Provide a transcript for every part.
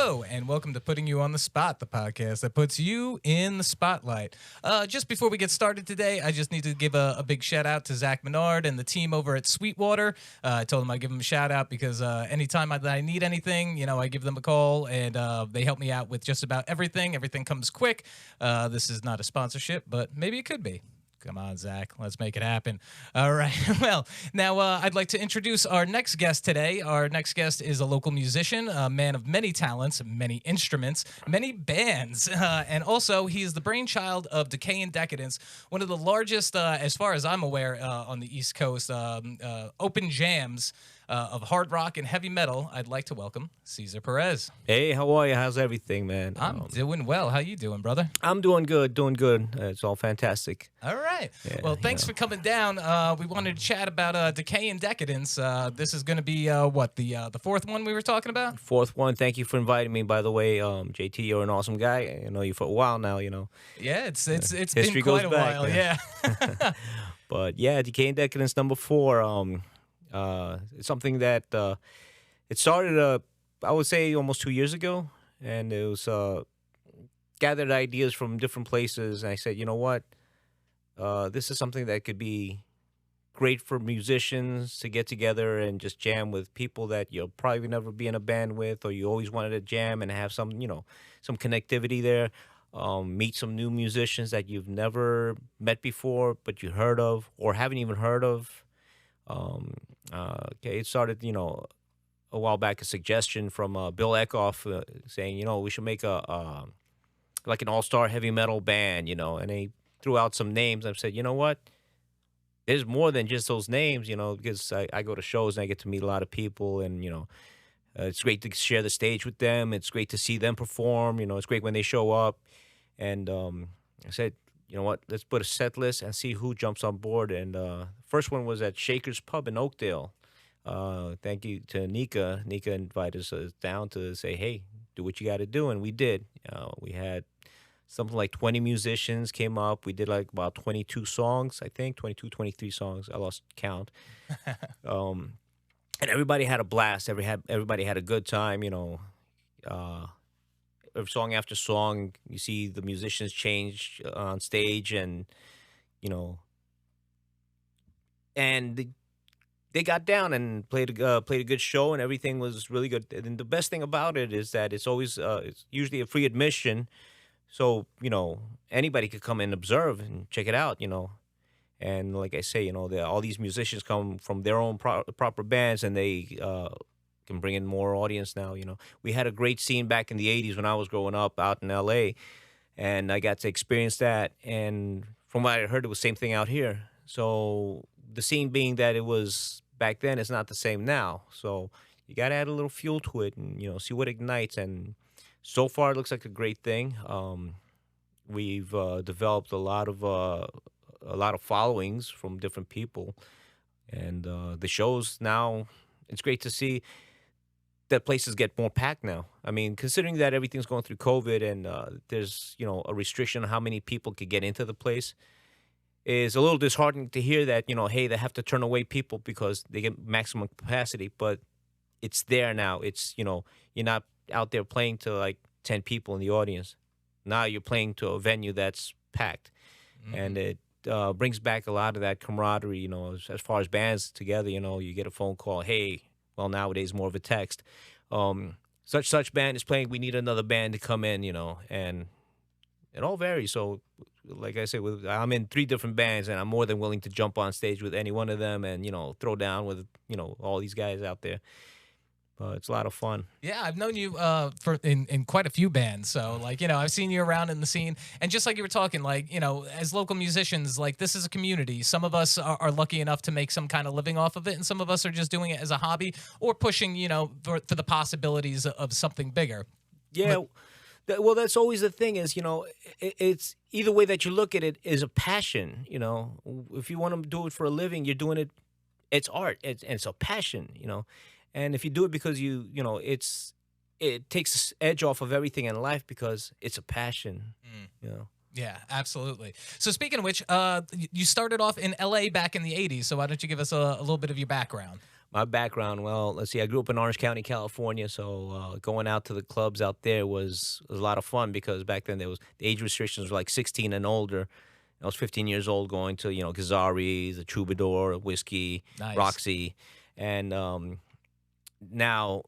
Hello, and welcome to Putting You on the Spot, the podcast that puts you in the spotlight. Just before we get started today, I just need to give a big shout out to Zach Menard and the team over at Sweetwater. I told them I'd give them a shout out because anytime I need anything, I give them a call, and they help me out with just about everything. Everything comes quick. This is not a sponsorship, but maybe it could be. Come on, Zach. Let's make it happen. All right. Well, now I'd like to introduce our next guest today. Our next guest is a local musician, a man of many talents, many instruments, many bands, and also he is the brainchild of Decay and Decadence, one of the largest, as far as I'm aware, on the East Coast, open jams of hard rock and heavy metal. I'd like to welcome Cesar Perez. Hey, how are you? How's everything, man? I'm doing well. How you doing, brother? I'm doing good, doing good. It's all fantastic. All right. Yeah, well, thanks for coming down. We wanted to chat about Decay and Decadence. This is going to be the fourth one we were talking about? Fourth one. Thank you for inviting me, by the way. JT, you're an awesome guy. I know you for a while now, Yeah, it's History been quite a goes back, while, yeah. But yeah, Decay and Decadence number 4. It's something that it started, I would say, almost 2 years ago, and it was gathered ideas from different places. And I said, you know what, this is something that could be great for musicians to get together and just jam with people that you'll probably never be in a band with, or you always wanted to jam and have some connectivity there. Meet some new musicians that you've never met before, but you heard of or haven't even heard of. It started, a while back, a suggestion from Bill Eckhoff saying, we should make like an all-star heavy metal band, and he threw out some names. I said, you know what? There's more than just those names, because I go to shows and I get to meet a lot of people, and, it's great to share the stage with them. It's great to see them perform. It's great when they show up. And I said, you know what, let's put a set list and see who jumps on board. And first one was at Shaker's Pub in Oakdale. Thank you to Nika. Nika invited us down to say, hey, do what you got to do. And we did. We had something like 20 musicians came up. We did like about 22 songs, I think, 22, 23 songs. I lost count. And everybody had a blast. Everybody had a good time, song after song. You see the musicians change on stage, and they got down and played a good show, and everything was really good. And the best thing about it is that it's always it's usually a free admission, so anybody could come and observe and check it out. And like I say, all these musicians come from their own proper bands, and they can bring in more audience now. We had a great scene back in the 80s when I was growing up out in LA, and I got to experience that. And from what I heard, it was the same thing out here. So the scene being that it was back then, it's not the same now. So you got to add a little fuel to it and, see what ignites. And so far, it looks like a great thing. We've developed a lot of followings from different people, and the shows now, it's great to see that places get more packed now. I mean, considering that everything's going through COVID, and there's a restriction on how many people could get into the place, is a little disheartening to hear that hey, they have to turn away people because they get maximum capacity. But it's there now. It's you're not out there playing to like 10 people in the audience. Now you're playing to a venue that's packed, and it brings back a lot of that camaraderie. As far as bands together, you get a phone call. Hey, well, nowadays more of a text. Such band is playing. We need another band to come in. And it all varies. So, like I said, I'm in 3 different bands, and I'm more than willing to jump on stage with any one of them, and throw down with all these guys out there. It's a lot of fun. Yeah, I've known you in quite a few bands. So, I've seen you around in the scene. And just like you were talking, as local musicians, this is a community. Some of us are lucky enough to make some kind of living off of it, and some of us are just doing it as a hobby or pushing, for the possibilities of something bigger. Yeah. Well, that's always the thing is, it's either way that you look at it is a passion. If you want to do it for a living, you're doing it. It's art. It's a passion, And if you do it because it takes the edge off of everything in life because it's a passion, Yeah, absolutely. So speaking of which, you started off in LA back in the 80s. So why don't you give us a little bit of your background? My background, well, let's see. I grew up in Orange County, California, so going out to the clubs out there was a lot of fun because back then there was the age restrictions were like 16 and older. I was 15 years old going to Cesars, the Troubadour, Whiskey, Nice. Roxy, and now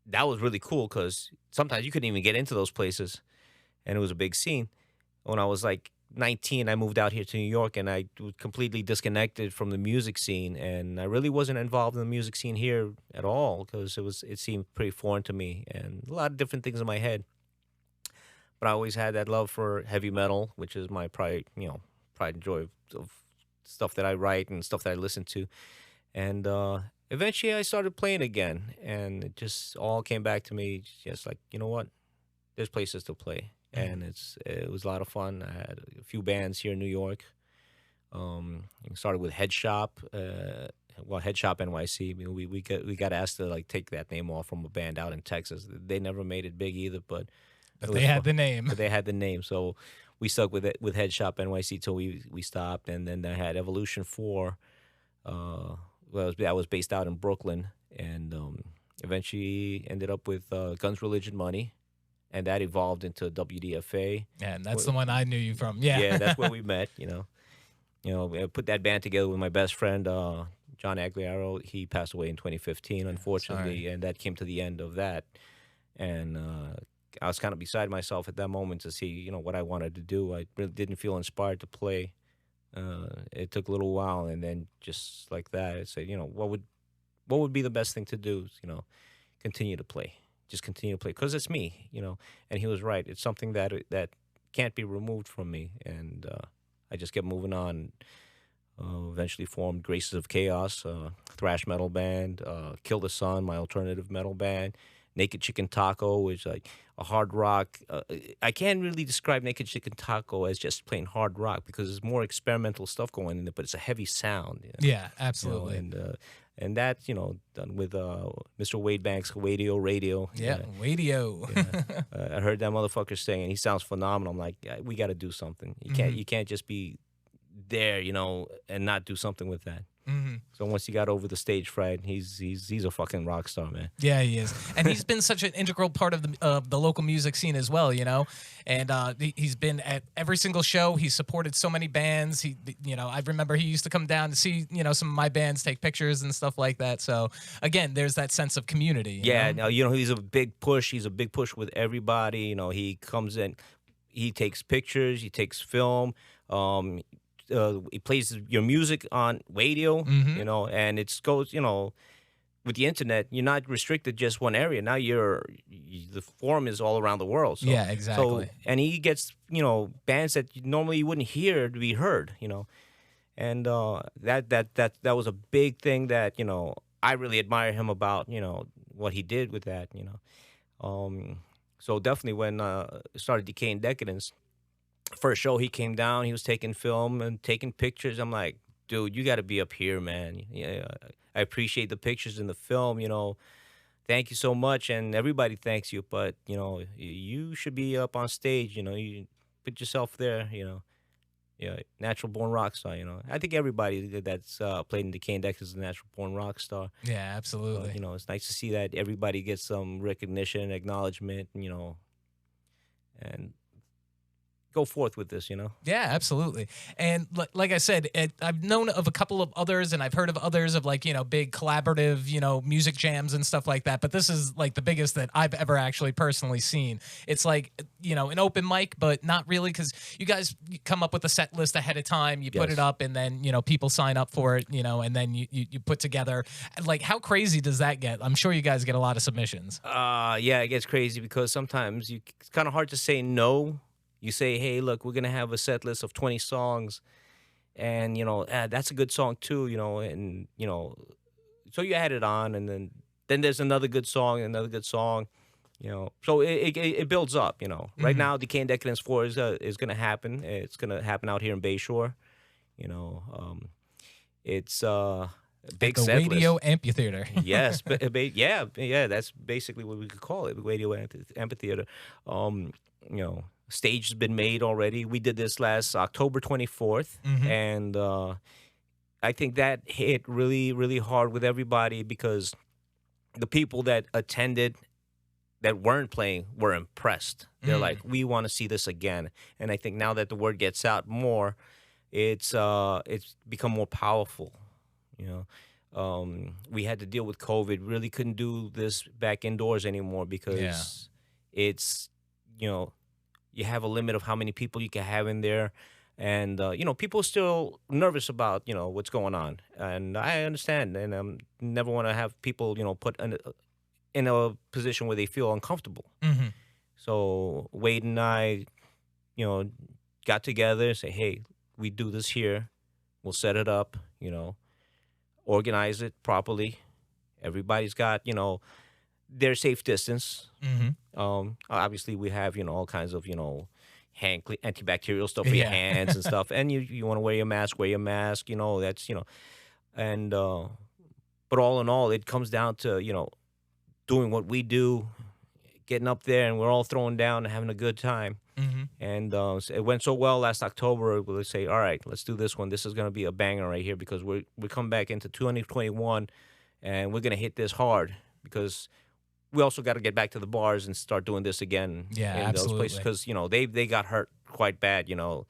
that was really cool because sometimes you couldn't even get into those places, and it was a big scene. When I was like 19, I moved out here to New York, and I was completely disconnected from the music scene, and I really wasn't involved in the music scene here at all because it seemed pretty foreign to me, and a lot of different things in my head. But I always had that love for heavy metal, which is my pride and joy of stuff that I write and stuff that I listen to, and eventually I started playing again, and it just all came back to me, just like you know what, there's places to play and it was a lot of fun. I had a few bands here in New York. It started with Head Shop, Head Shop NYC. We got asked to like take that name off from a band out in Texas. They never made it big either, but They had the name. But they had the name, so we stuck with it with Head Shop NYC till we stopped, and then I had Evolution 4. That was based out in Brooklyn, and eventually ended up with Guns, Religion, Money. And that evolved into WDFA. Yeah, and that's the one I knew you from. Yeah. Yeah, that's where we met, I put that band together with my best friend, John Aguilera. He passed away in 2015, unfortunately, and that came to the end of that. And I was kind of beside myself at that moment to see, what I wanted to do. I really didn't feel inspired to play. It took a little while, and then just like that, I said, what would be the best thing to do? Continue to play. Just continue to play because it's me, And he was right. It's something that can't be removed from me, and I just kept moving on. Eventually formed Graces of Chaos, thrash metal band. Kill the Sun, my alternative metal band. Naked Chicken Taco, which is like a hard rock. I can't really describe Naked Chicken Taco as just plain hard rock because there's more experimental stuff going in it, but it's a heavy sound. Yeah, absolutely. And that's, done with Mr. Wade Banks, Wadio Radio. Yeah, Wadio. I heard that motherfucker saying, he sounds phenomenal. I'm like, we got to do something. You can't just be there, and not do something with that. So once he got over the stage fright, he's a fucking rock star, man. Yeah, he is, and he's been such an integral part of the local music scene as well, And he's been at every single show. He's supported so many bands. I remember he used to come down to see some of my bands, take pictures and stuff like that. So again, there's that sense of community. Yeah, now he's a big push. He's a big push with everybody. He comes in, he takes pictures, he takes film. He plays your music on radio, and it goes, with the internet, you're not restricted just one area. Now the forum is all around the world. So, yeah, exactly. So, and he gets, bands that normally you wouldn't hear to be heard, and that was a big thing that, I really admire him about, what he did with that, So definitely when it started Decay and Decadence, first show he came down, he was taking film and taking pictures. I'm like, dude, you got to be up here, man. Yeah, I appreciate the pictures in the film, Thank you so much, and everybody thanks you, but you should be up on stage. You put yourself there. Yeah, natural born rock star. I think everybody that's played in Decay and Decadence is a natural born rock star. Yeah, absolutely. It's nice to see that everybody gets some recognition, acknowledgement. And go forth with this, Yeah, absolutely. And like I said, I've known of a couple of others, and I've heard of others of like, big collaborative, music jams and stuff like that. But this is like the biggest that I've ever actually personally seen. It's like, an open mic, but not really, because you guys come up with a set list ahead of time. You put it up, and then, people sign up for it, and then you put together. Like, how crazy does that get? I'm sure you guys get a lot of submissions. Yeah, it gets crazy because sometimes it's kind of hard to say no. You say, hey, look, we're going to have a set list of 20 songs, and, that's a good song too, and, so you add it on, and then there's another good song, so it builds up, Right now, Decay and Decadence 4 is going to happen. It's going to happen out here in Bayshore, it's big set list. Radio Amphitheater. Yes, yeah, that's basically what we could call it, Radio Amphitheater. Stage has been made already. We did this last October 24th, and I think that hit really, really hard with everybody because the people that attended that weren't playing were impressed. They're like, we want to see this again. And I think now that the word gets out more, it's become more powerful. You know, we had to deal with COVID. Really couldn't do this back indoors anymore because it's, you know, you have a limit of how many people you can have in there. And, you know, people are still nervous about, you know, what's going on. And I understand. And never want to have people, you know, put in a position where they feel uncomfortable. Mm-hmm. So Wade and I, you know, got together and say, hey, we do this here. We'll set it up, you know, organize it properly. Everybody's got, you know, their safe distance. Obviously, we have, you know, all kinds of, you know, antibacterial stuff for your hands and stuff. And you want to wear your mask, you know, that's, you know. And, but all in all, it comes down to, you know, doing what we do, getting up there, and we're all throwing down and having a good time. And it went so well last October. We'll say, all right, let's do this one. This is going to be a banger right here because we're coming back into 2021, and we're going to hit this hard because we also got to get back to the bars and start doing this again. Yeah, in absolutely. those places because, you know, they got hurt quite bad. You know,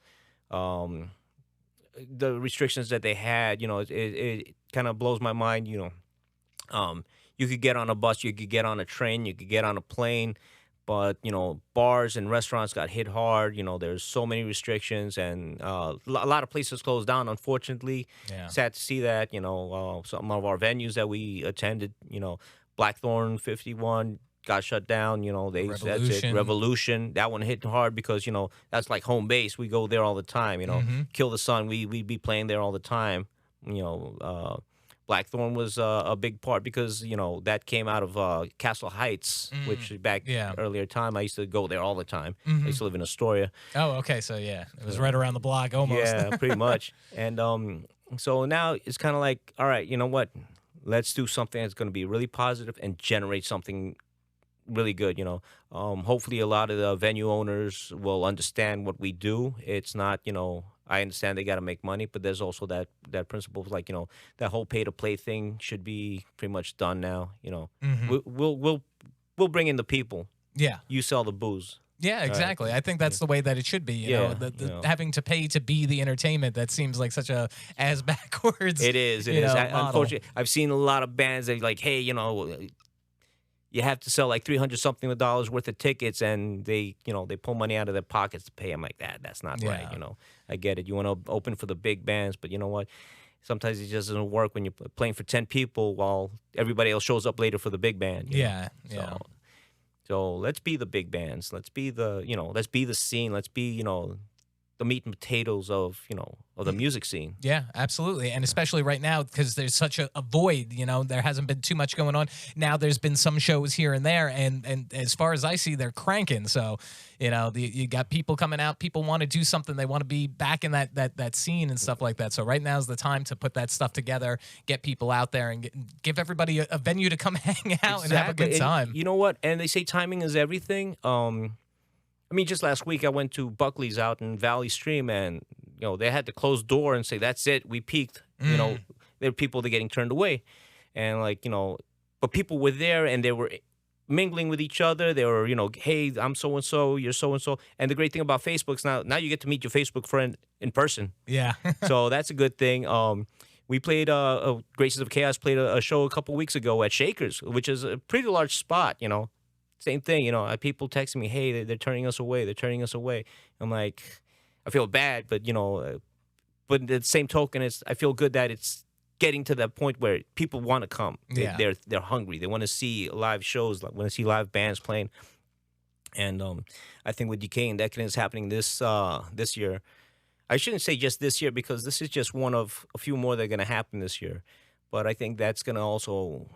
the restrictions that they had. You know, it kind of blows my mind. You know, you could get on a bus, you could get on a train, you could get on a plane. But, you know, bars and restaurants got hit hard. You know, there's so many restrictions, and a lot of places closed down, unfortunately. Yeah. Sad to see that. You know, some of our venues that we attended, you know, Blackthorn 51 got shut down. You know, that's it. Revolution. That one hit hard because, you know, that's like home base. We go there all the time. You know, Kill the Sun, we'd be playing there all the time. You know, Blackthorn was a big part because, you know, that came out of Castle Heights, which back earlier time, I used to go there all the time. I used to live in Astoria. Oh, okay. So, yeah, it was right around the block almost. Yeah, pretty much. And so now it's kind of like, all right, you know what? Let's do something that's going to be really positive and generate something really good, you know. Hopefully a lot of the venue owners will understand what we do. It's not, you know, I understand they got to make money, but there's also that principle of like, you know, that whole pay to play thing should be pretty much done now. You know, we'll bring in the people. Yeah, you sell the booze. Yeah, exactly. I think that's the way that it should be. You know, having to pay to be the entertainment, that seems like such a ass backwards. It is. Unfortunately, I've seen a lot of bands that are like, hey, you know, you have to sell like $300-something worth of tickets, and they, you know, they pull money out of their pockets to pay. I'm like, that's not right. You know, I get it. You want to open for the big bands, but you know what? Sometimes it just doesn't work when you're playing for 10 people while everybody else shows up later for the big band. Yeah. So let's be the big bands. Let's be the, you know, let's be the scene. Let's be, you know, the meat and potatoes of, you know, of the music scene. Yeah, absolutely. And especially right now, because there's such a void, you know, there hasn't been too much going on. Now there's been some shows here and there, and as far as I see, they're cranking. So, you know, you got people coming out, people want to do something, they want to be back in that scene and stuff like that. So right now is the time to put that stuff together, get people out there, and give everybody a venue to come hang out and have a good time. And you know what? And they say timing is everything. I mean, just last week I went to Buckley's out in Valley Stream, and you know they had to close door and say that's it, we peaked. You know, there were people that getting turned away, and like, you know, but people were there and they were mingling with each other. They were, you know, hey, I'm so and so, you're so and so, and the great thing about Facebook is now you get to meet your Facebook friend in person. Yeah, so that's a good thing. We played Graces of Chaos played a show a couple weeks ago at Shakers, which is a pretty large spot, you know. Same thing, you know, people texting me, hey, they're turning us away. They're turning us away. I'm like, I feel bad, but, you know, but at the same token, I feel good that it's getting to that point where people want to come. They're hungry. They want to see live shows, want to see live bands playing. And I think with Decay and Decadence happening this year, I shouldn't say just this year because this is just one of a few more that are going to happen this year. But I think that's going to also,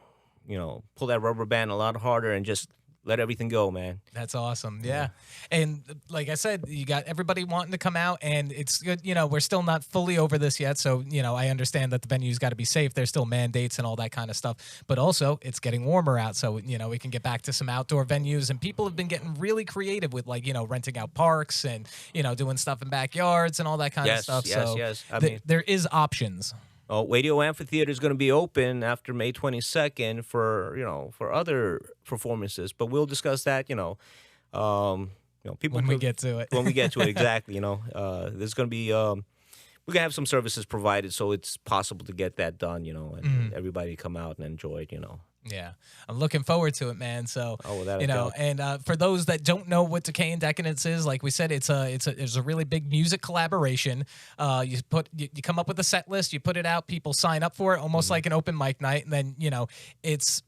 you know, pull that rubber band a lot harder and just let everything go, man. That's awesome. Yeah. And like I said, you got everybody wanting to come out, and it's good. You know, we're still not fully over this yet. So, you know, I understand that the venue's got to be safe. There's still mandates and all that kind of stuff. But also, it's getting warmer out. So, you know, we can get back to some outdoor venues. And people have been getting really creative with, like, you know, renting out parks and, you know, doing stuff in backyards and all that kind of stuff. Yes. I mean, there is options. Radio Amphitheater is going to be open after May 22nd for for other performances, but we'll discuss that. People When we could, get to it. when we get to it exactly. There's going to be we're gonna have some services provided, so it's possible to get that done. And everybody come out and enjoy it. Yeah, I'm looking forward to it, man. So, Oh, without a doubt. and for those that don't know what Decay and Decadence is, like we said, it's a really big music collaboration. You come up with a set list, you put it out, people sign up for it, almost like an open mic night, and then it's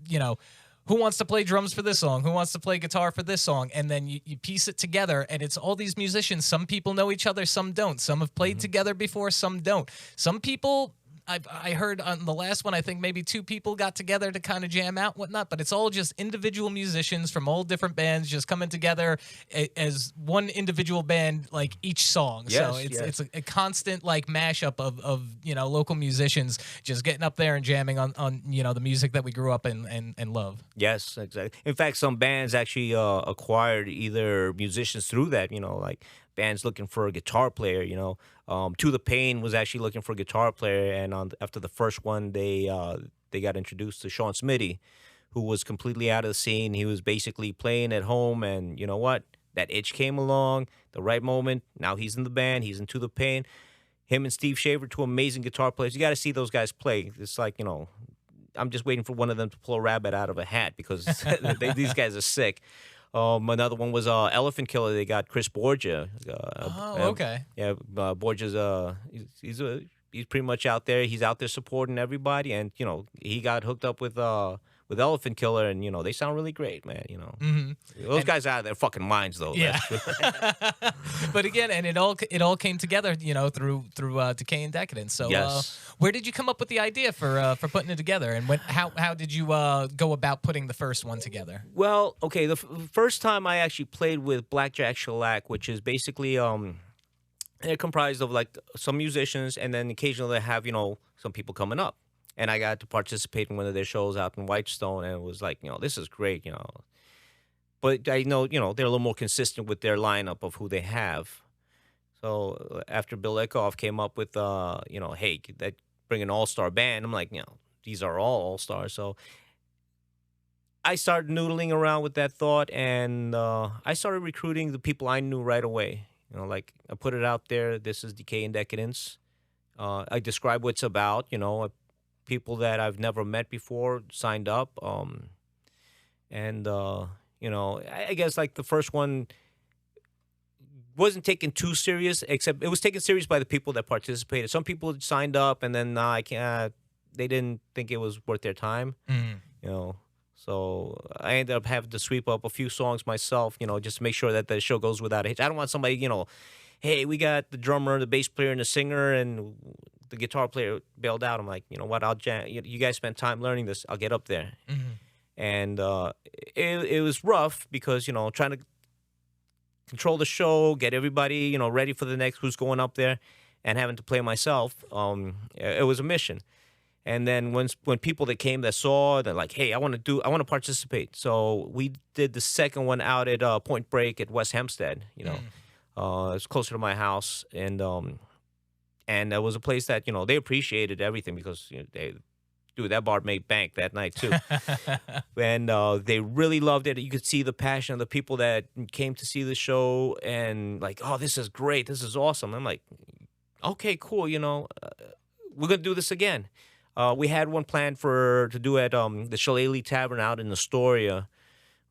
who wants to play drums for this song? Who wants to play guitar for this song? And then you piece it together, and it's all these musicians. Some people know each other, some don't. Some have played together before, some don't. Some people, I heard on the last one, I think maybe 2 people got together to kind of jam out and whatnot, but it's all just individual musicians from all different bands just coming together as one individual band, like each song. Yes, So yes. it's a constant like mashup of local musicians just getting up there and jamming on the music that we grew up and love. Yes, exactly. In fact, some bands actually acquired either musicians through that. Like bands looking for a guitar player. To the Pain was actually looking for a guitar player, and after the first one, they got introduced to Sean Smitty, who was completely out of the scene. He was basically playing at home, and you know what? That itch came along, the right moment. Now he's in the band. He's into the Pain. Him and Steve Shaver, 2 amazing guitar players. You got to see those guys play. It's like I'm just waiting for one of them to pull a rabbit out of a hat because these guys are sick. Another one was Elephant Killer. They got Chris Borgia. Okay. Yeah, Borgia's he's pretty much out there. He's out there supporting everybody, and he got hooked up with Elephant Killer, and they sound really great, man. Those guys are out of their fucking minds, though. Yeah. But again, and it all came together, through Decay and Decadence. So, Yes. Where did you come up with the idea for putting it together, and how did you go about putting the first one together? Well, okay, the first time I actually played with Blackjack Shellac, which is basically they're comprised of like some musicians, and then occasionally they have some people coming up, and I got to participate in one of their shows out in Whitestone, and it was like this is great, But I know they're a little more consistent with their lineup of who they have. So after Bill Eckhoff came up with hey, that bring an all-star band, I'm like these are all stars. So I started noodling around with that thought, and I started recruiting the people I knew right away. Like I put it out there. This is Decay and Decadence. I describe what it's about. People that I've never met before signed up. I guess like the first one wasn't taken too serious, except it was taken serious by the people that participated. Some people signed up, and then I can't. They didn't think it was worth their time. So I ended up having to sweep up a few songs myself, just to make sure that the show goes without a hitch. I don't want somebody, hey, we got the drummer, the bass player, and the singer, and the guitar player bailed out. I'm like, you know what? I'll jam. You guys spent time learning this. I'll get up there. And it was rough because, trying to control the show, get everybody, ready for the next who's going up there, and having to play myself. It was a mission. And then when people that came that saw, they're like, hey, I want to participate. So we did the second one out at Point Break at West Hempstead. It's closer to my house, and it was a place that they appreciated everything because that bar made bank that night too, and they really loved it. You could see the passion of the people that came to see the show, and like, oh, this is great, this is awesome. I'm like, okay, cool. We're gonna do this again. We had one planned to do at the Shillelagh Tavern out in Astoria,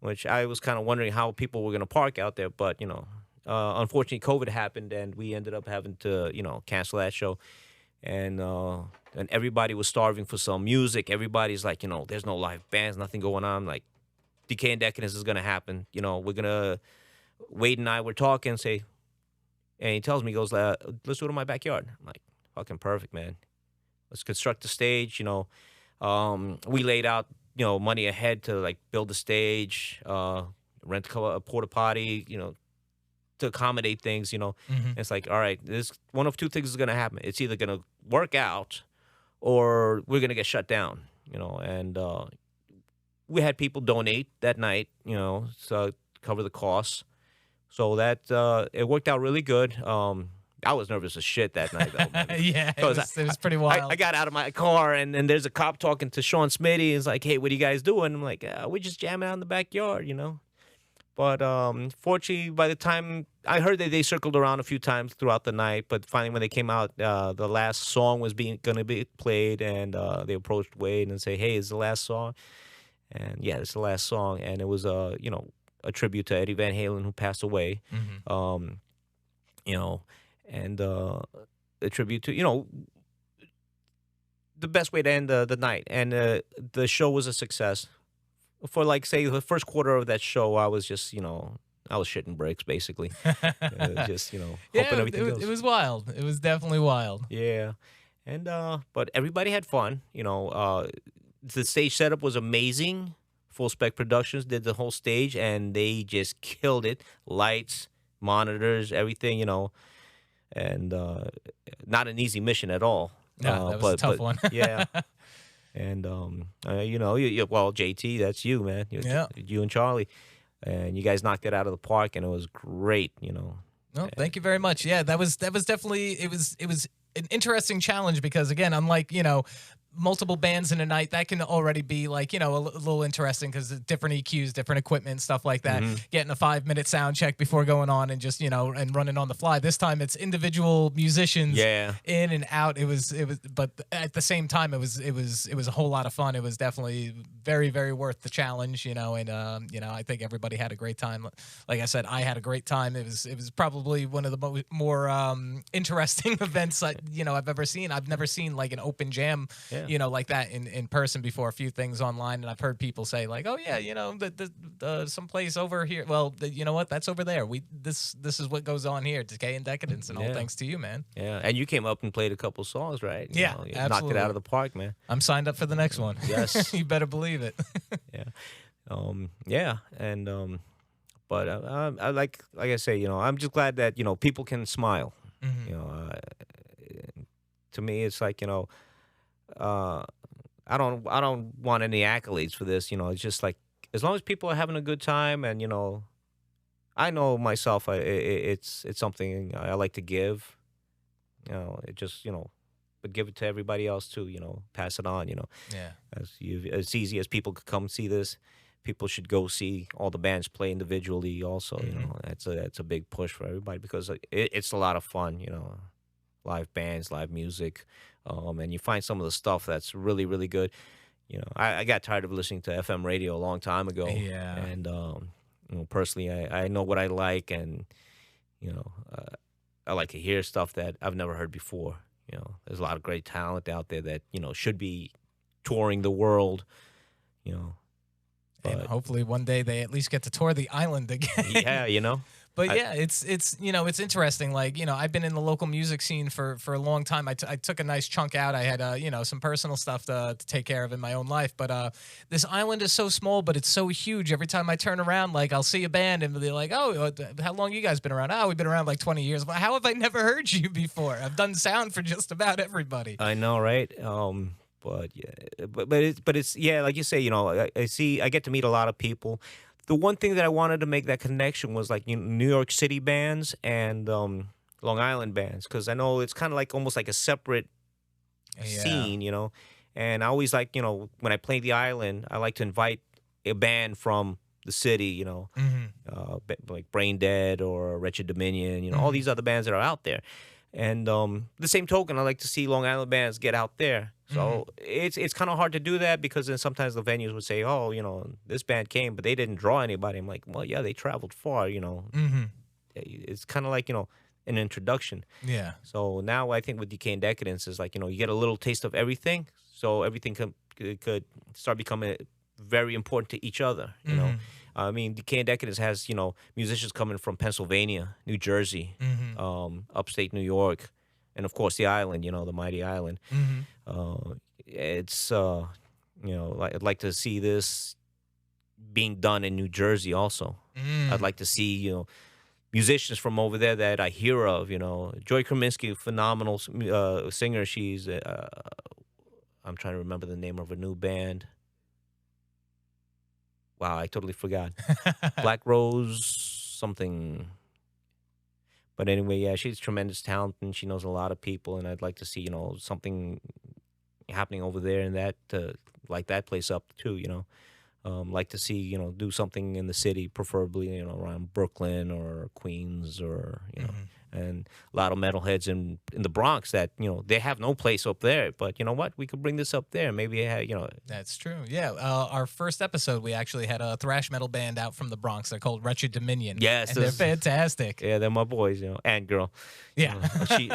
which I was kind of wondering how people were going to park out there. But, unfortunately, COVID happened, and we ended up having to, cancel that show. And everybody was starving for some music. Everybody's like, there's no live bands, nothing going on. Like, Decay and Decadence is going to happen. We're going to, Wade and I were talking, and he tells me, he goes, let's do it in my backyard. I'm like, fucking perfect, man. Let's construct the stage. We laid out, money ahead to like build the stage, rent a porta potty, to accommodate things. And it's like, all right, this one of two things is gonna happen. It's either gonna work out, or we're gonna get shut down. And we had people donate that night, so cover the costs. So that it worked out really good. I was nervous as shit that night, though, man. Yeah, it 'Cause was pretty wild. I got out of my car, and there's a cop talking to Sean Smitty. He's like, "Hey, what are you guys doing?" I'm like, "We're just jamming out in the backyard, you know." But fortunately, by the time I heard that they circled around a few times throughout the night, but finally when they came out, the last song was gonna be played, and they approached Wade and say, "Hey, it's the last song," and yeah, it's the last song, and it was a tribute to Eddie Van Halen who passed away, Hmm. you know, and a tribute to the best way to end the night, and the show was a success. For like say the first quarter of that show, I was just I was shitting bricks basically, just hoping Yeah, everything it goes. was wild. It was definitely wild. Yeah, and but everybody had fun. The stage setup was amazing. Full Spec Productions did the whole stage, and they just killed it. Lights, monitors, everything. And not an easy mission at all. No, that was a tough one. Yeah. And well, JT, that's you, man. Yeah. You and Charlie, and you guys knocked it out of the park, and it was great. No, thank you very much. Yeah, that was definitely it was an interesting challenge because again, unlike multiple bands in a night, that can already be like a little interesting because different EQs, different equipment, stuff like that. Getting a 5-minute sound check before going on and just and running on the fly. This time it's individual musicians Yeah. in and out. It was but at the same time it was a whole lot of fun. It was definitely very, very worth the challenge. And I think everybody had a great time. Like I said, I had a great time. It was probably one of the more interesting events I've ever seen. I've never seen like an open jam. Yeah. Like that in person before. A few things online, and I've heard people say like, "Oh yeah, the someplace over here." Well, you know what? That's over there. This is what goes on here. Decay and Decadence, and all Yeah. thanks to you, man. Yeah, and you came up and played a couple songs, right? Yeah, You knocked it absolutely. out of the park, man. I'm signed up for the next one. Yes. You better believe it. Yeah, and but I like I say, I'm just glad that people can smile. Mhm. To me, it's like I don't want any accolades for this. It's just like as long as people are having a good time, and I know myself, it's something I like to give. It just but give it to everybody else too. Pass it on. Yeah. As easy as people could come see this, people should go see all the bands play individually. Also, that's a big push for everybody because it's a lot of fun. Live bands, live music, and you find some of the stuff that's really, really good. I got tired of listening to FM radio a long time ago. Yeah. And personally, I know what I like, and I like to hear stuff that I've never heard before. There's a lot of great talent out there that should be touring the world. And But hopefully one day they at least get to tour the island again. yeah. But yeah, it's it's interesting. Like I've been in the local music scene for a long time. I took a nice chunk out. I had some personal stuff to take care of in my own life. But this island is so small, but it's so huge. Every time I turn around, like I'll see a band and they're like, "Oh, how long you guys been around?" "Oh, we've been around like 20 years." Well, how have I never heard you before? I've done sound for just about everybody. I know, right? But yeah, but it's yeah, like you say, I get to meet a lot of people. The one thing that I wanted to make that connection was like New York City bands and Long Island bands, because I know it's kind of like almost like a separate Yeah. scene, And I always like when I play the island, I like to invite a band from the city, like Brain Dead or Wretched Dominion, all these other bands that are out there. And the same token, I like to see Long Island bands get out there. So it's kind of hard to do that because then sometimes the venues would say, "Oh, this band came, but they didn't draw anybody." I'm like, "Well, yeah, they traveled far, It's kind of like an introduction. Yeah. So now I think with Decay and Decadence is like you get a little taste of everything, so everything could start becoming very important to each other. I mean, Decay and Decadence has musicians coming from Pennsylvania, New Jersey, upstate New York, and of course the island, the mighty island. It's I'd like to see this being done in New Jersey also. I'd like to see musicians from over there that I hear of. Joy Kraminski, phenomenal singer. She's I'm trying to remember the name of her new band. Wow, I totally forgot. Black Rose something. But anyway, yeah, she's tremendous talent and she knows a lot of people, and I'd like to see something happening over there and that like that place up too. Like to see do something in the city, preferably around Brooklyn or Queens or and a lot of metalheads in the Bronx that they have no place up there. But you know what? We could bring this up there. Maybe That's true. Yeah. Our first episode, we actually had a thrash metal band out from the Bronx. They're called Wretched Dominion. Yes, And they're fantastic. yeah, they're my boys, and girl. Yeah. She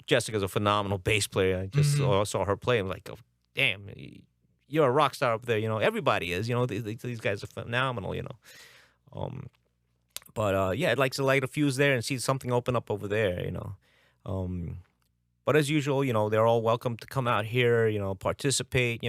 Jessica's a phenomenal bass player. I just saw her play. I'm like, oh, damn, you're a rock star up there. Everybody is. These guys are phenomenal. But yeah, I'd like to light a fuse there and see something open up over there. But as usual, they're all welcome to come out here. Participate.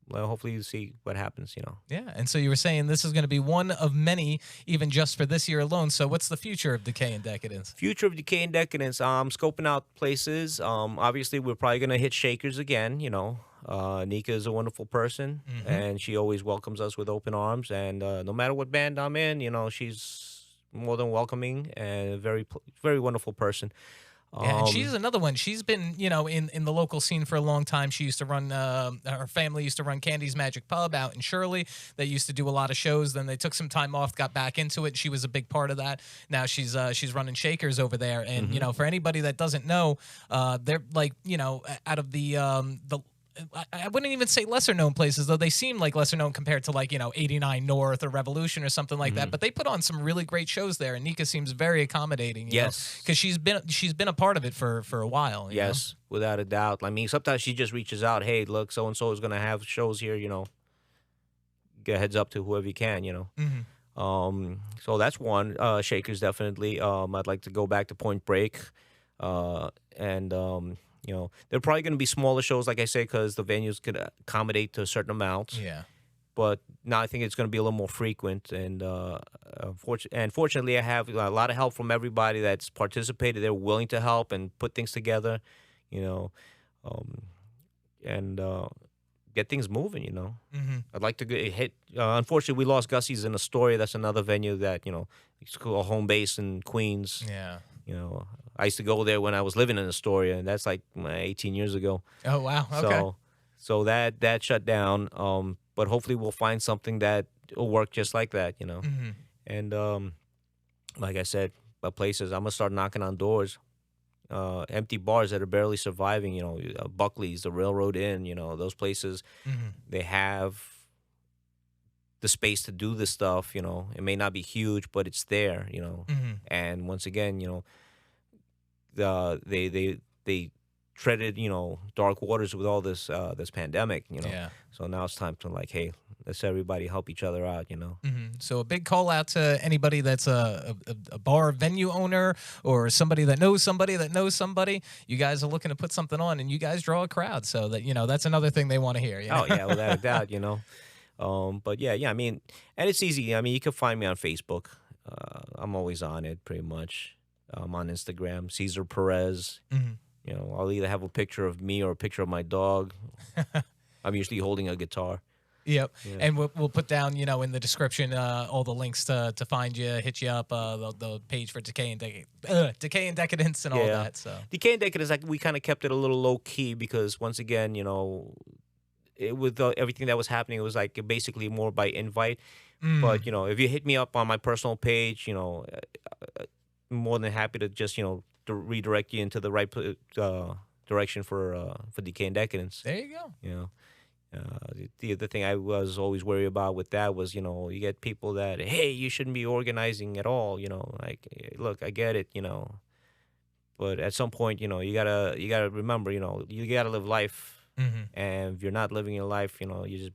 Well, hopefully you see what happens. Yeah. And so you were saying this is going to be one of many, even just for this year alone. So what's the future of Decay and Decadence? Future of Decay and Decadence. Scoping out places. Obviously, we're probably gonna hit Shakers again. Nika is a wonderful person, and she always welcomes us with open arms. And no matter what band I'm in, she's more than welcoming and a very wonderful person. Yeah, and she's another one. She's been, in the local scene for a long time. She used to run, her family used to run Candy's Magic Pub out in Shirley. They used to do a lot of shows. Then they took some time off, got back into it. She was a big part of that. Now she's running Shakers over there. And, for anybody that doesn't know, they're like, out of the I wouldn't even say lesser known places, though they seem like lesser known compared to 89 North or Revolution or something like that. But they put on some really great shows there, and Nika seems very accommodating. Yes, because she's been a part of it for a while. Yes, without a doubt. I mean, sometimes she just reaches out, hey, look, so and so is going to have shows here. Get a heads up to whoever you can. So that's one. Shakers definitely. I'd like to go back to Point Break, and. They're probably going to be smaller shows, like I say, because the venues could accommodate to a certain amount. Yeah. But now I think it's going to be a little more frequent. And fortunately, I have a lot of help from everybody that's participated. They're willing to help and put things together, and get things moving, I'd like to hit. Unfortunately, we lost Gussie's in Astoria. That's another venue that, it's a home base in Queens. Yeah. I used to go there when I was living in Astoria, and that's like 18 years ago. Oh, wow. Okay. So that shut down. But hopefully we'll find something that will work just like that, And like I said, places, I'm going to start knocking on doors. Empty bars that are barely surviving, Buckley's, the Railroad Inn, those places, they have the space to do this stuff, It may not be huge, but it's there, And once again, they treaded, dark waters with all this pandemic, Yeah. So now it's time to hey, let's everybody help each other out, So a big call out to anybody that's a bar venue owner or somebody that knows somebody that knows somebody. You guys are looking to put something on, and you guys draw a crowd, so that that's another thing they want to hear. Oh yeah, without a doubt, But yeah, I mean, and it's easy. I mean, you can find me on Facebook. I'm always on it, pretty much. I'm on Instagram, Cesar Perez. I'll either have a picture of me or a picture of my dog. I'm usually holding a guitar. Yep. Yeah. And we'll put down, in the description, all the links to find you, hit you up, the page for Decay and Decadence and all that. So Decay and Decadence, we kind of kept it a little low key because once again, with everything that was happening, it was basically more by invite. But if you hit me up on my personal page, I'm more than happy to just to redirect you into the right direction for Decay and Decadence. There you go. The other thing I was always worried about with that was, you get people that, hey, you shouldn't be organizing at all, look, I get it, but at some point, you gotta remember, you gotta live life, and if you're not living your life, you're just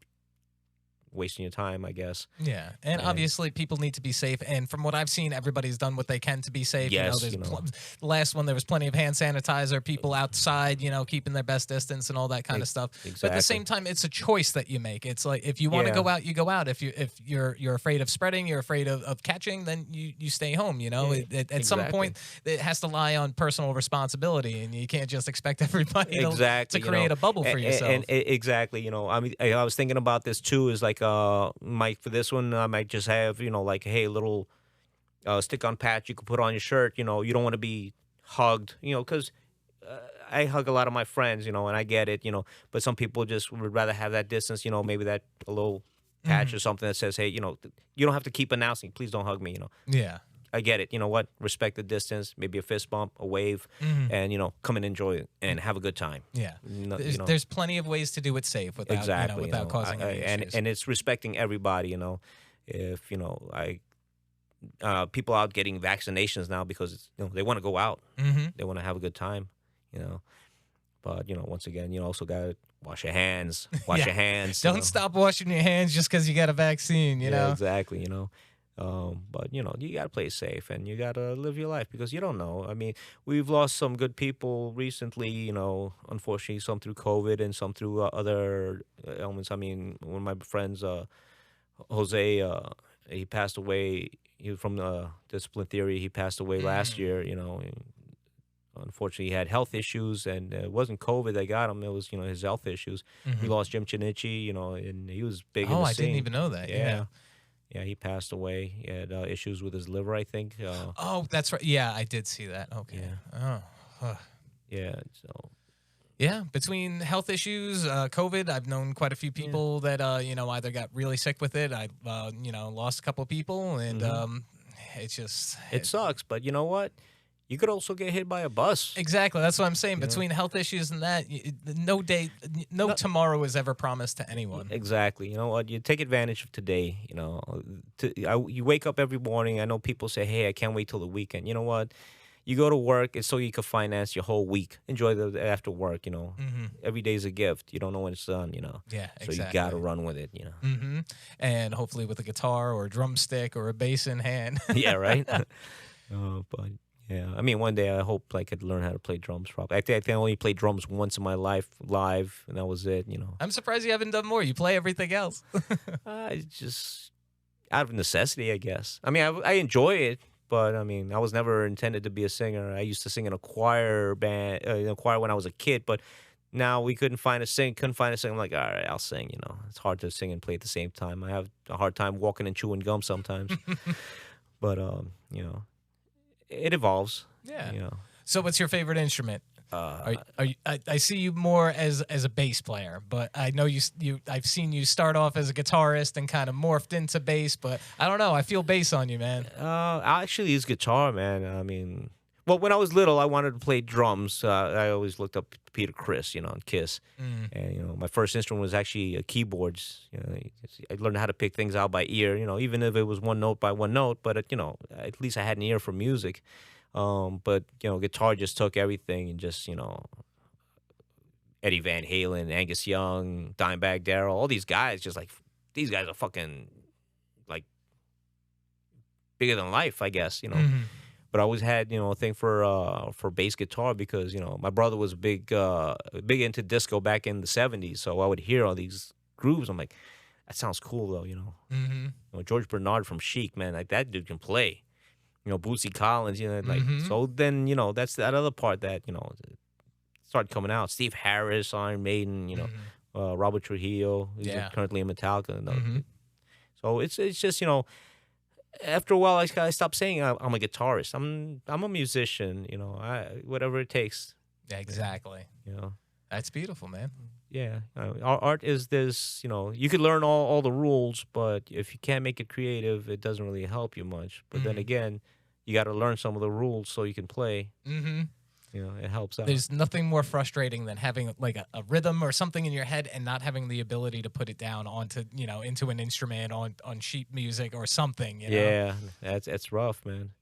wasting your time, I guess. Yeah, and obviously people need to be safe. And from what I've seen, everybody's done what they can to be safe. Yes, the last one, there was plenty of hand sanitizer, people outside, keeping their best distance and all that kind of stuff. Exactly. But at the same time, it's a choice that you make. It's like if you want to go out, you go out. If you're afraid of spreading, you're afraid of catching, then you stay home. At some point, it has to lie on personal responsibility, and you can't just expect everybody to create a bubble for yourself. And exactly, I mean, I was thinking about this too. Is for this one, I might just have, hey, little stick-on patch you could put on your shirt. You know, you don't want to be hugged. You know, because I hug a lot of my friends. You know, and I get it. You know, but some people just would rather have that distance. You know, maybe that a little patch or something that says, "Hey, you know, you don't have to keep announcing. Please don't hug me." You know. Yeah. I get it. You know what? Respect the distance. Maybe a fist bump, a wave, and you know, come and enjoy it and have a good time. Yeah. No, There's, you know, there's plenty of ways to do it safe without exactly. without causing any issues. And it's respecting everybody. You know, if you know, people out getting vaccinations now because it's, you know, they want to go out, they want to have a good time. You know, but you know, once again, you also got to wash your hands. Wash your hands. Don't stop washing your hands just because you got a vaccine. You know. Exactly. You know. But you know, you gotta play safe and you gotta live your life because you don't know. I mean, we've lost some good people recently. You know, unfortunately, some through COVID and some through other ailments. I mean, one of my friends, Jose, he passed away. He was from Discipline Theory. He passed away last year. You know, and unfortunately, he had health issues, and it wasn't COVID that got him. It was, you know, his health issues. We lost Jim Chinichi. You know, and he was big. In the I scene. didn't even know that. Yeah. Yeah, he passed away. He had issues with his liver, I think. Oh, that's right. Yeah, I did see that. Okay. Yeah. Oh. Yeah, so Yeah, between health issues, COVID, I've known quite a few people that either got really sick with it. I lost a couple of people, and it's just it sucks. But you know what? You could also get hit by a bus. Exactly. That's what I'm saying. Between health issues and that, no tomorrow is ever promised to anyone. Exactly. You know what? You take advantage of today. You know, you wake up every morning. I know people say, "Hey, I can't wait till the weekend." You know what? You go to work, it's so you can finance your whole week. Enjoy the after work. You know, every day's a gift. You don't know when it's done. You know. Yeah. So exactly. you got to run with it. You know. And hopefully with a guitar or a drumstick or a bass in hand. Yeah. Right. But. Yeah, I mean, one day I hope I could learn how to play drums properly. I think I only played drums once in my life live, and that was it. You know, I'm surprised you haven't done more. You play everything else. Just out of necessity, I guess. I mean, I enjoy it, but I mean, I was never intended to be a singer. I used to sing in a choir band, choir when I was a kid, but now we couldn't find a singer. I'm like, all right, I'll sing. You know, it's hard to sing and play at the same time. I have a hard time walking and chewing gum sometimes, but you know. It evolves. Yeah. You know. So, what's your favorite instrument? I see you more as a bass player, but I know I've seen you start off as a guitarist and kind of morphed into bass. But I don't know. I feel bass on you, man. I actually use guitar, man. I mean, well, when I was little, I wanted to play drums. I always looked up Peter Criss, you know, on Kiss, and you know, my first instrument was actually keyboards. You know, I learned how to pick things out by ear. You know, even if it was one note by one note, but you know, at least I had an ear for music. But you know, guitar just took everything, and just, you know, Eddie Van Halen, Angus Young, Dimebag Darrell, all these guys, just like these guys are fucking like bigger than life, I guess. You know. But I always had, you know, a thing for bass guitar because, you know, my brother was big into disco back in the 70s. So I would hear all these grooves. I'm like, that sounds cool, though, you know. You know, George Bernard from Chic, man, like that dude can play. You know, Bootsy Collins, you know, like, so then, you know, that's that other part that, you know, started coming out. Steve Harris, Iron Maiden, you know, Robert Trujillo, who's currently in Metallica. So it's just, you know, after a while, I stopped saying I'm a guitarist. I'm a musician. You know, whatever it takes. Yeah, exactly. You know, that's beautiful, man. Yeah, art is this. You know, you could learn all the rules, but if you can't make it creative, it doesn't really help you much. But then again, you got to learn some of the rules so you can play. You know, it helps out. There's nothing more frustrating than having like a rhythm or something in your head and not having the ability to put it down onto, you know, into an instrument on sheet music or something. You know? Yeah, that's rough, man.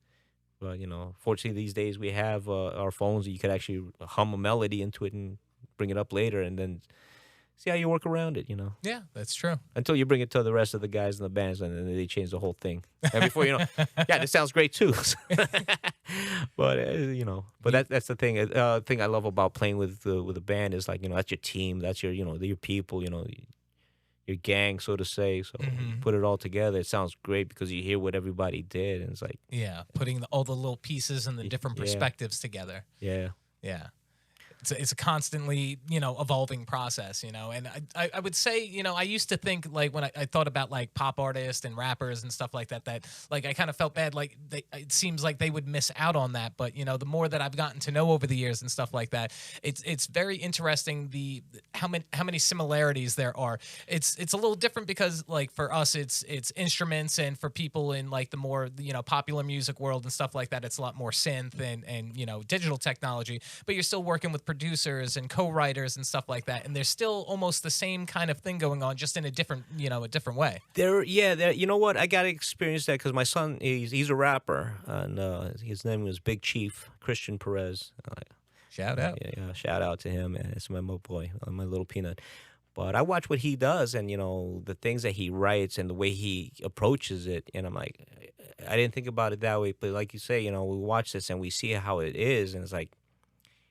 But you know, fortunately these days we have our phones. You could actually hum a melody into it and bring it up later, and then see how you work around it. You know. Yeah, that's true. Until you bring it to the rest of the guys in the bands, and then they change the whole thing. And before you know, yeah, this sounds great too. But you know, but that's the thing. Thing I love about playing with a band is, like, you know, that's your team, that's your, you know, your people, you know, your gang, so to say. So you put it all together, it sounds great because you hear what everybody did, and it's like, yeah, putting all the little pieces and the different perspectives together. Yeah. Yeah. it's a constantly, evolving process, and I would say, I used to think, like, when I thought about like pop artists and rappers and stuff like that like I kind of felt bad, like it seems like they would miss out on that. But the more that I've gotten to know over the years and stuff like that, it's very interesting how many similarities there are. It's a little different because, like, for us it's instruments, and for people in like the more popular music world and stuff like that, it's a lot more synth and digital technology. But you're still working with producers and co-writers and stuff like that, and there's still almost the same kind of thing going on, just in a different way. You know what? I got to experience that because my son, he's a rapper, and his name was Big Chief Christian Perez. Shout out. Yeah, shout out to him. Man. It's my boy, my little peanut. But I watch what he does, and the things that he writes and the way he approaches it, and I'm like, I didn't think about it that way. But like you say, we watch this and we see how it is, and it's like,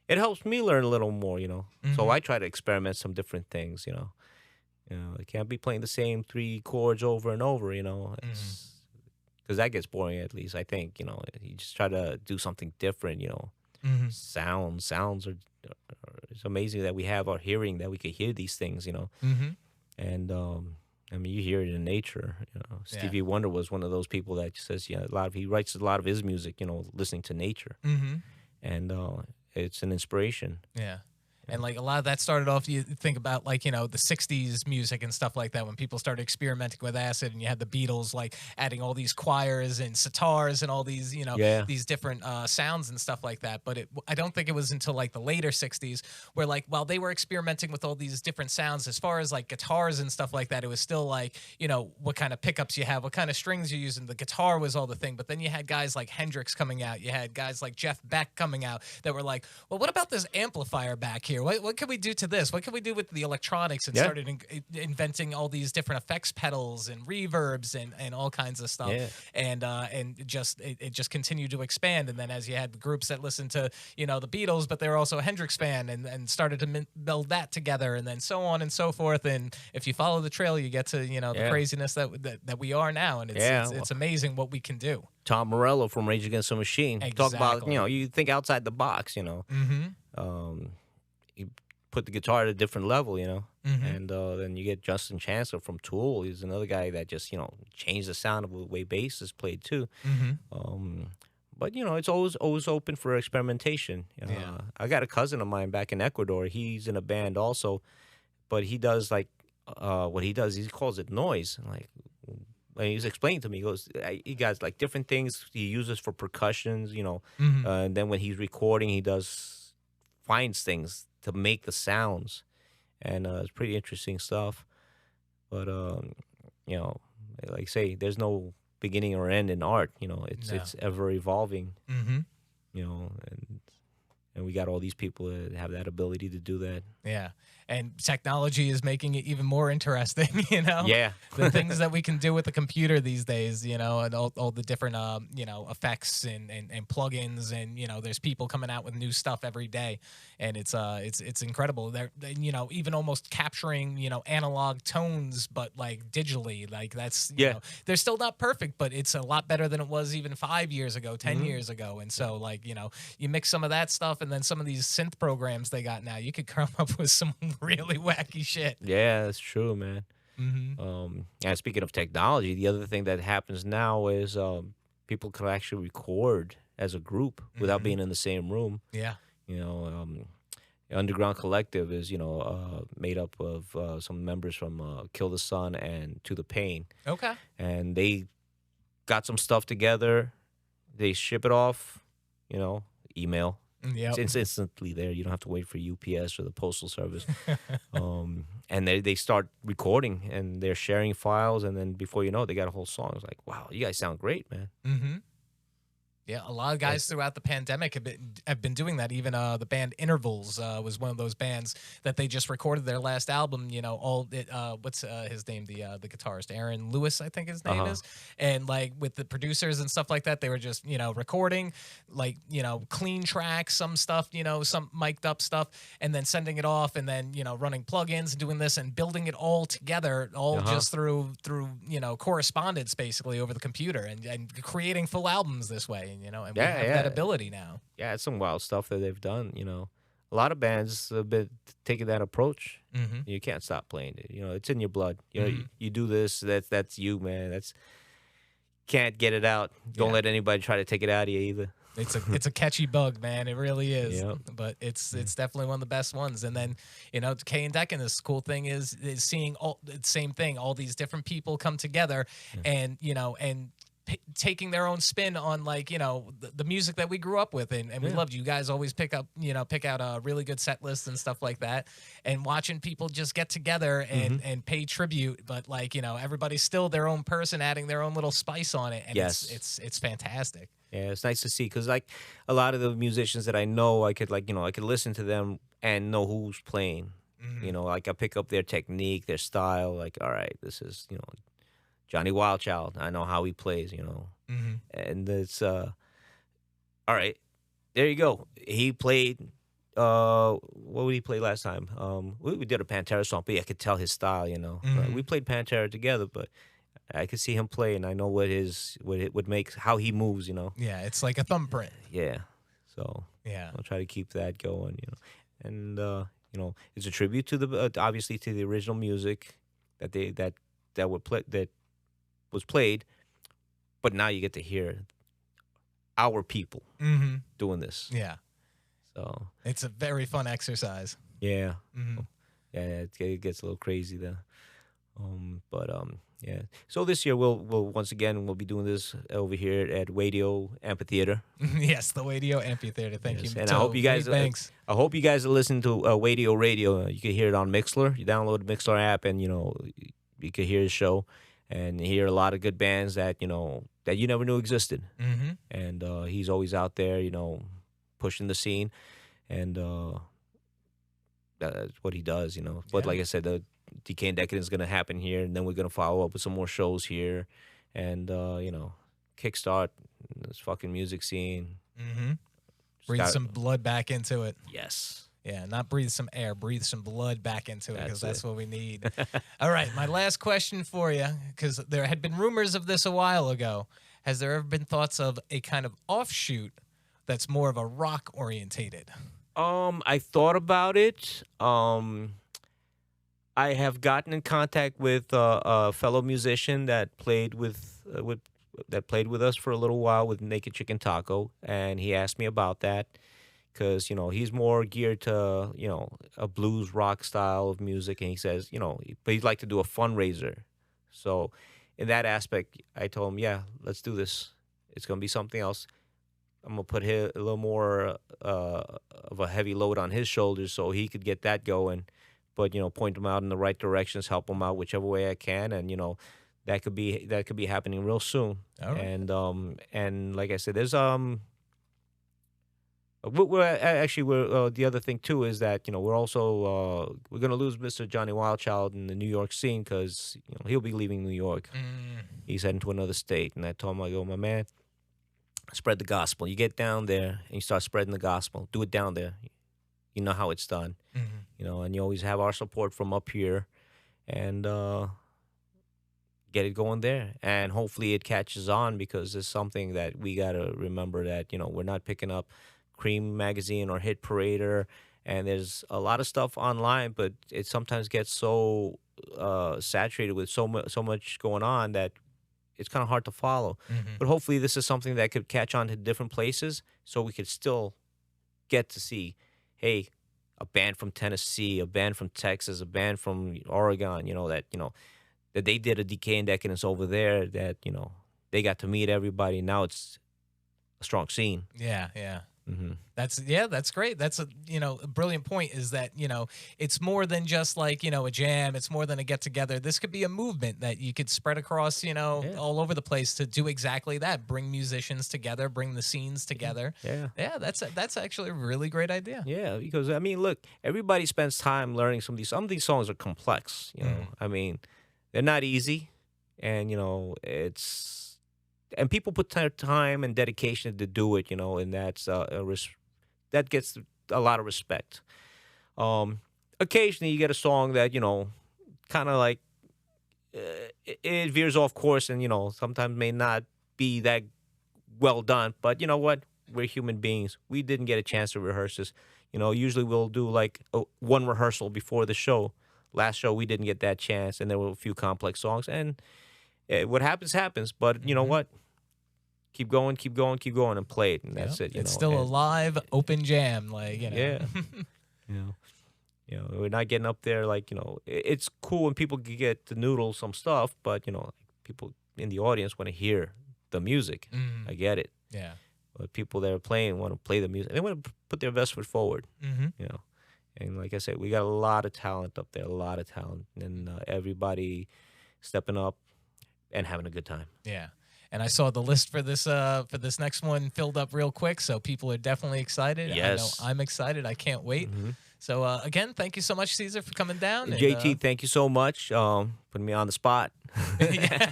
it helps me learn a little more, So I try to experiment some different things, I can't be playing the same 3 chords over and over, because that gets boring. At least I think, you just try to do something different, Sounds are. It's amazing that we have our hearing, that we could hear these things, And I mean, you hear it in nature. Stevie Wonder was one of those people that says, he writes a lot of his music, listening to nature, and it's an inspiration. Yeah. And like a lot of that started off, you think about like, the 60s music and stuff like that, when people started experimenting with acid, and you had the Beatles like adding all these choirs and sitars and all these, these different sounds and stuff like that. But I don't think it was until like the later 60s where, like, while they were experimenting with all these different sounds, as far as like guitars and stuff like that, it was still like, what kind of pickups you have, what kind of strings you're using. The guitar was all the thing. But then you had guys like Hendrix coming out. You had guys like Jeff Beck coming out that were like, well, what about this amplifier back here? What can we do to this? What can we do with the electronics? And started inventing all these different effects pedals and reverbs and all kinds of stuff. Yeah. And it just continued to expand. And then as you had the groups that listened to the Beatles, but they were also a Hendrix fan, and started to build that together, and then so on and so forth. And if you follow the trail, you get to the craziness that we are now. And it's amazing what we can do. Tom Morello from Rage Against the Machine. Exactly. Talk about, you think outside the box, You put the guitar at a different level, and then you get Justin Chancellor from Tool. He's another guy that just, changed the sound of the way bass is played too. But, it's always open for experimentation. I got a cousin of mine back in Ecuador. He's in a band also, but he does like, what he does, he calls it noise. Like, and he's explaining to me, he got like different things he uses for percussions, and then when he's recording, he finds things to make the sounds, and it's pretty interesting stuff. But like I say, there's no beginning or end in art. It's ever evolving. And we got all these people that have that ability to do that. Yeah. And technology is making it even more interesting, Yeah. The things that we can do with the computer these days, and all the different, effects and plugins, and, there's people coming out with new stuff every day, and it's incredible. They're, even almost capturing, analog tones, but like digitally, like that's, they're still not perfect, but it's a lot better than it was even 5 years ago, 10 years ago. And so, like, you mix some of that stuff and then some of these synth programs they got now, you could come up with some really wacky shit. Yeah, that's true, man. And speaking of technology, the other thing that happens now is people can actually record as a group without being in the same room. Yeah. Underground Collective is, made up of some members from Kill the Sun and To the Pain. Okay. And they got some stuff together. They ship it off, email. Yep. It's instantly there. You don't have to wait for UPS or the Postal Service. And they start recording, and they're sharing files, and then before you know it, they got a whole song. It's like, wow, you guys sound great, man. Yeah, a lot of guys throughout the pandemic have been doing that. Even the band Intervals was one of those bands that they just recorded their last album. What's his name? The guitarist Aaron Lewis, I think his name is. And like with the producers and stuff like that, they were just recording like clean tracks, some stuff, some mic'd up stuff, and then sending it off, and then running plugins and doing this and building it all together, just through correspondence basically over the computer, and creating full albums this way. And we have that ability now. Yeah, it's some wild stuff that they've done, a lot of bands have been taking that approach. Mm-hmm. You can't stop playing it. It's in your blood. Mm-hmm. You do this. That's you, man. That's can't get it out. Don't Yeah. let anybody try to take it out of you either. It's a catchy bug, man. It really is. Yeah. But it's definitely one of the best ones. And then Decay and Decadence. Cool thing is seeing all the same thing. All these different people come together, and taking their own spin on like the music that we grew up with and we loved. You guys always pick out a really good set list and stuff like that, and watching people just get together and pay tribute, but like everybody's still their own person, adding their own little spice on it, and Yes. it's fantastic. Yeah, it's nice to see because like a lot of the musicians that I know, I could I could listen to them and know who's playing. Like I pick up their technique, their style. Like, all right, this is Johnny Wildchild. I know how he plays. And it's all right. There you go. He played. What would he play last time? We did a Pantera song, but yeah, I could tell his style. We played Pantera together, but I could see him play, and I know what it would make how he moves. Yeah, it's like a thumbprint. Yeah. So Yeah. I'll try to keep that going. And it's a tribute to the obviously to the original music that was played, but now you get to hear our people Mm-hmm. doing this. Yeah. So It's a very fun exercise. yeah, Mm-hmm. yeah, it gets a little crazy there. But yeah. So this year we'll once again we'll be doing this over here at Radio Amphitheater. Yes, the Radio Amphitheater. Thank Yes, you. and I hope you guys. Thanks. I hope you guys are listening to Wadio Radio. You can hear it on Mixler. You download the Mixler app, and you can hear his show, and hear a lot of good bands that that you never knew existed. Mm-hmm. And he's always out there, pushing the scene, and that's what he does. But Yeah. like I said, the Decay and Decadence is gonna happen here, and then we're gonna follow up with some more shows here, and kickstart this fucking music scene. Mm-hmm. Just Breathe gotta- some blood back into it. Yes. Yeah, not breathe some air, breathe some blood back into it, because That's that's what we need. All right, my last question for you, because there had been rumors of this a while ago. Has there ever been thoughts of a kind of offshoot that's more of a rock orientated? I thought about it. I have gotten in contact with a fellow musician that played with us for a little while with Naked Chicken Taco, and he asked me about that because he's more geared to a blues rock style of music, and he says but he'd like to do a fundraiser. So in that aspect, I told him, yeah, let's do this. It's gonna be something else. I'm gonna put a little more of a heavy load on his shoulders so he could get that going. But point him out in the right directions, help him out whichever way I can, and that could be happening real soon. All right. And like I said, there's we're the other thing too is that we're also we're gonna lose Mr. Johnny Wildchild in the New York scene because he'll be leaving New York. He's heading to another state, and I told him, I go, my man, spread the gospel. You get down there and you start spreading the gospel. Do it down there. You know how it's done. Mm-hmm. And you always have our support from up here, and get it going there. And hopefully it catches on because it's something that we gotta remember that we're not picking up Cream Magazine or Hit Parader, and there's a lot of stuff online, but it sometimes gets so saturated with so much going on that it's kind of hard to follow. Mm-hmm. But hopefully this is something that could catch on to different places so we could still get to see, hey, a band from Tennessee, a band from Texas, a band from Oregon, that they did a Decay and Decadence over there, that, they got to meet everybody. Now it's a strong scene. Yeah, yeah. Mm-hmm. That's great. That's a a brilliant point, is that it's more than just like a jam. It's more than a get together. This could be a movement that you could spread across all over the place to do exactly that. Bring musicians together, bring the scenes together. Yeah. That's actually a really great idea. Yeah, because I mean, look, everybody spends time learning some of these. Some of these songs are complex. I mean, they're not easy, and and people put time and dedication to do it, and that's that gets a lot of respect. Occasionally, you get a song that kind of like it veers off course, and sometimes may not be that well done. But you know what? We're human beings. We didn't get a chance to rehearse this. Usually we'll do like one rehearsal before the show. Last show we didn't get that chance, and there were a few complex songs. And what happens happens. But you know what? Keep going, keep going, keep going, and play it, and that's it. It's still a live open jam, Yeah. We're not getting up there like it's cool when people can get to noodle some stuff, but people in the audience want to hear the music. I get it. Yeah. But people that are playing want to play the music. They want to put their best foot forward. And like I said, we got a lot of talent up there, a lot of talent, and everybody stepping up and having a good time. Yeah. And I saw the list for this next one filled up real quick, so people are definitely excited. Yes. I know I'm excited. I can't wait. So again, thank you so much, Cesar, for coming down. And, JT, thank you so much, putting me on the spot. Yeah,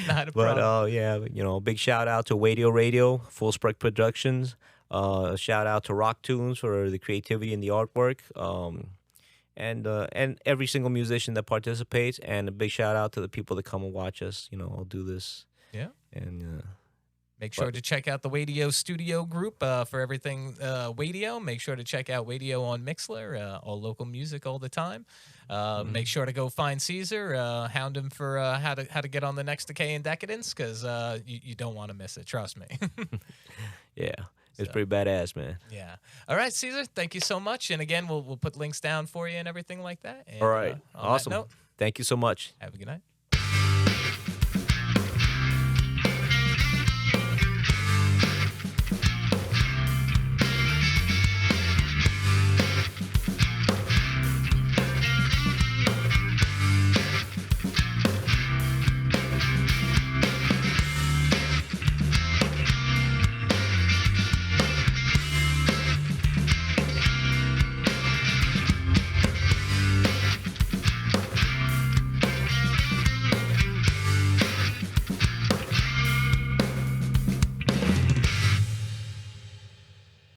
not a problem. But big shout out to Wadio Radio, Full Spec Productions. Shout out to Rock Tunes for the creativity and the artwork. And every single musician that participates, and a big shout out to the people that come and watch us. I'll do this. Yeah. And make sure to check out the Wadio Studio Group for everything Wadio. Make sure to check out Wadio on Mixler, all local music all the time. Make sure to go find Cesar, hound him for how to get on the next Decay and Decadence, because you don't want to miss it. Trust me. Yeah. It's pretty badass, man. Yeah. All right, Cesar, thank you so much. And again, we'll put links down for you and everything like that. And, all right. On awesome. that note, thank you so much. have a good night.